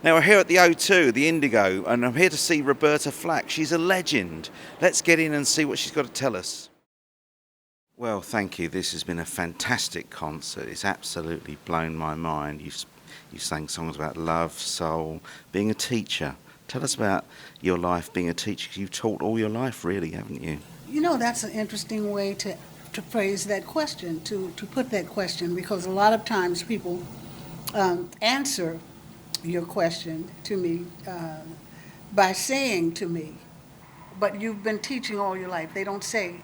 Now we're here at the O2, the Indigo, and I'm here to see Roberta Flack. She's a legend. Let's get in and see what she's got to tell us. Well, thank you. This has been a fantastic concert. It's absolutely blown my mind. You've sang songs about love, soul, being a teacher. Tell us about your life being a teacher. You've taught all your life, really, haven't you? You know, that's an interesting way to phrase that question, to put that question, because a lot of times people answer your question to me by saying to me, but you've been teaching all your life. They don't say,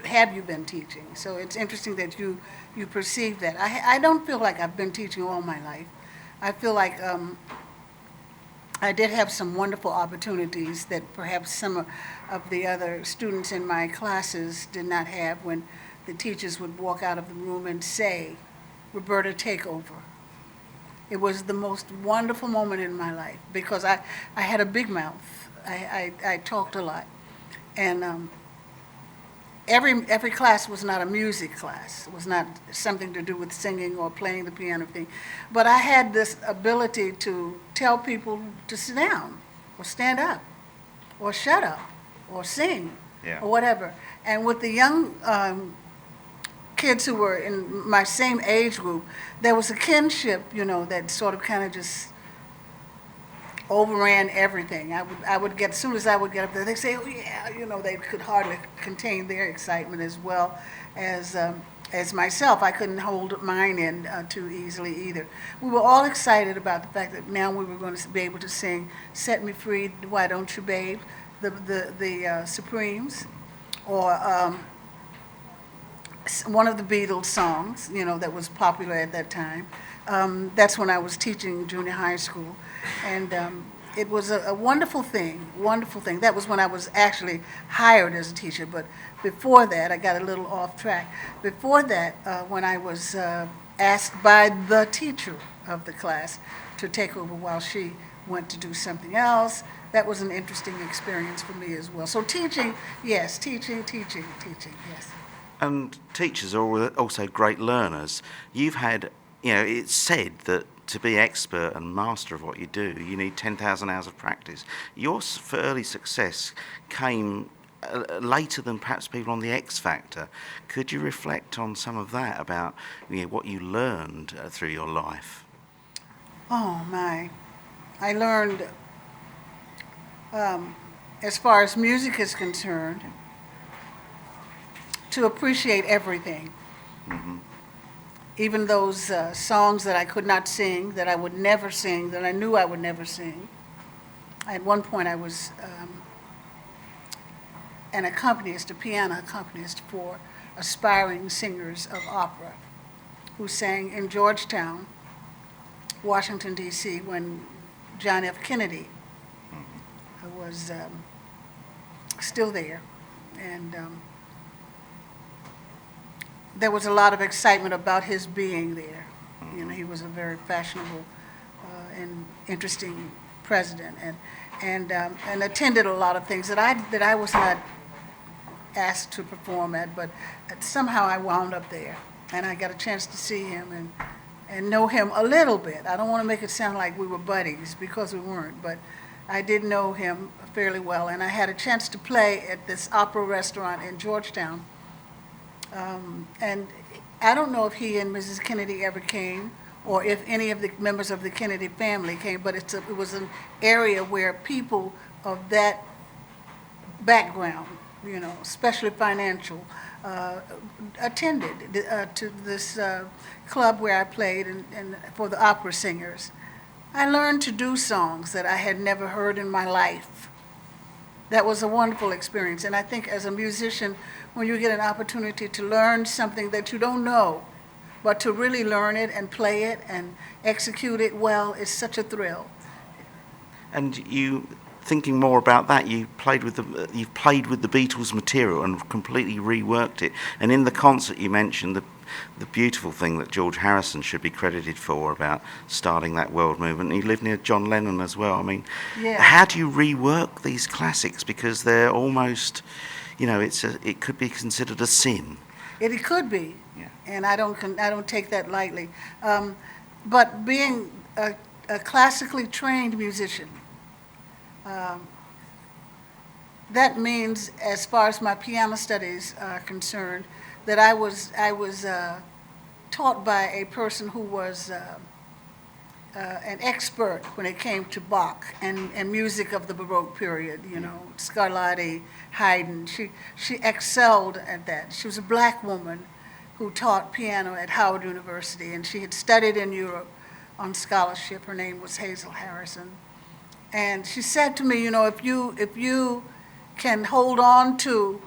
have you been teaching? So it's interesting that you perceive that. I don't feel like I've been teaching all my life. I feel like I did have some wonderful opportunities that perhaps some of the other students in my classes did not have, when the teachers would walk out of the room and say, "Roberta, take over." It was the most wonderful moment in my life, because I had a big mouth. I talked a lot. And every class was not a music class. It was not something to do with singing or playing the piano thing. But I had this ability to tell people to sit down or stand up or shut up or sing or whatever. And with the young kids who were in my same age group, there was a kinship, you know, that sort of kind of just overran everything. I would get, as soon as I would get up there, they'd say, "Oh yeah," you know, they could hardly contain their excitement, as well as myself. I couldn't hold mine in too easily either. We were all excited about the fact that now we were going to be able to sing "Set Me Free, Why Don't You Babe," the Supremes, or one of the Beatles songs, you know, that was popular at that time. That's when I was teaching junior high school, and it was a wonderful thing, wonderful thing. That was when I was actually hired as a teacher, but before that, I got a little off track. Before that, when I was asked by the teacher of the class to take over while she went to do something else, that was an interesting experience for me as well. So teaching, yes, teaching, yes. And teachers are also great learners. You've had, you know, it's said that to be expert and master of what you do, you need 10,000 hours of practice. Your early success came later than perhaps people on the X Factor. Could you reflect on some of that, about, you know, what you learned through your life? Oh my, I learned, as far as music is concerned, to appreciate everything. Mm-hmm. Even those songs that I could not sing, that I would never sing, that I knew I would never sing. At one point I was an accompanist, a piano accompanist for aspiring singers of opera who sang in Georgetown, Washington, D.C., when John F. Kennedy was still there. And there was a lot of excitement about his being there. You know, he was a very fashionable and interesting president, and attended a lot of things that I was not asked to perform at, but somehow I wound up there, and I got a chance to see him and know him a little bit. I don't want to make it sound like we were buddies, because we weren't, but I did know him fairly well, and I had a chance to play at this opera restaurant in Georgetown. And I don't know if he and Mrs. Kennedy ever came, or if any of the members of the Kennedy family came, but it was an area where people of that background, you know, especially financial, attended to this club where I played and for the opera singers. I learned to do songs that I had never heard in my life. That was a wonderful experience, and I think as a musician, when you get an opportunity to learn something that you don't know, but to really learn it and play it and execute it well, is such a thrill. And you, thinking more about that, you've played with the Beatles material and completely reworked it. And in the concert, you mentioned the beautiful thing that George Harrison should be credited for, about starting that world movement. He lived near John Lennon as well. I mean, yeah. How do you rework these classics, because they're almost, you know, it could be considered a sin. It could be, yeah. And I don't take that lightly. But being a a classically trained musician. Um, That means, as far as my piano studies are concerned, that I was taught by a person who was an expert when it came to Bach and music of the Baroque period, you know, Scarlatti, Haydn. She excelled at that. She was a black woman who taught piano at Howard University, and she had studied in Europe on scholarship. Her name was Hazel Harrison. And she said to me, you know, if you can hold on to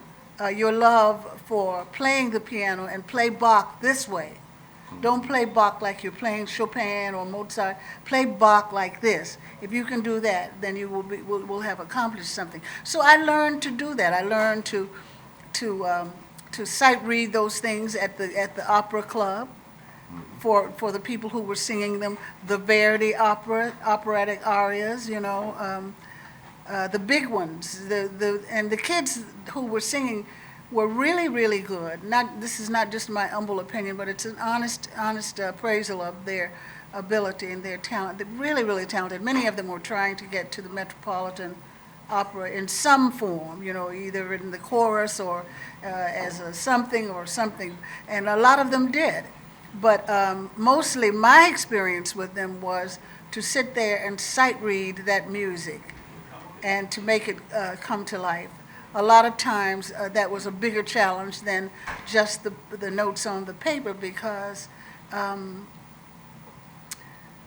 your love for playing the piano and play Bach this way, don't play Bach like you're playing Chopin or Mozart. Play Bach like this. If you can do that, then you will have accomplished something. So I learned to do that. I learned to sight read those things at the opera club for the people who were singing them, the Verdi operatic arias, you know, the big ones. And the kids who were singing were really, really good. This is not just my humble opinion, but it's an honest appraisal of their ability and their talent. They're really, really talented. Many of them were trying to get to the Metropolitan Opera in some form, you know, either in the chorus or as a something or something, and a lot of them did. But mostly my experience with them was to sit there and sight read that music and to make it come to life. A lot of times that was a bigger challenge than just the notes on the paper, because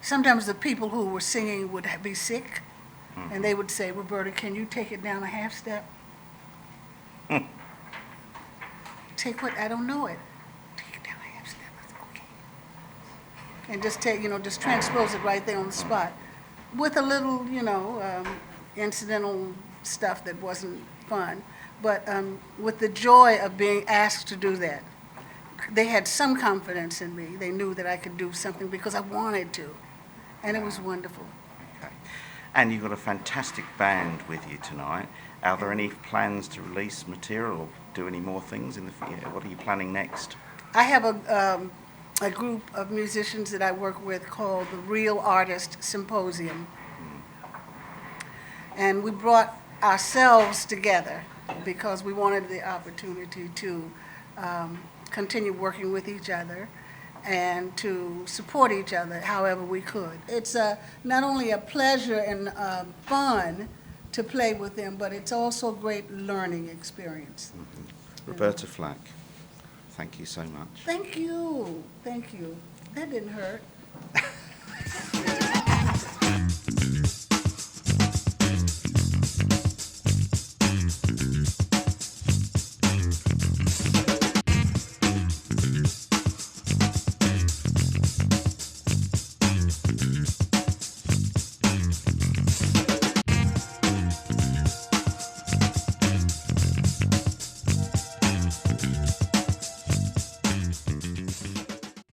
sometimes the people who were singing would be sick, and they would say, Roberta, can you take it down a half step? Take what? I don't know it. Take it down a half step. I said, okay. And just take, you know, just transpose it right there on the spot with a little, you know, incidental stuff that wasn't fun, but with the joy of being asked to do that. They had some confidence in me. They knew that I could do something because I wanted to, and it was wonderful. Okay. And you've got a fantastic band with you tonight. Are there any plans to release material or do any more things in the future? What are you planning next? I have a group of musicians that I work with called the Real Artist Symposium. And we brought ourselves together because we wanted the opportunity to continue working with each other and to support each other however we could. It's not only a pleasure and fun to play with them, but it's also a great learning experience. Roberta Flack, thank you so much. Thank you. Thank you. That didn't hurt.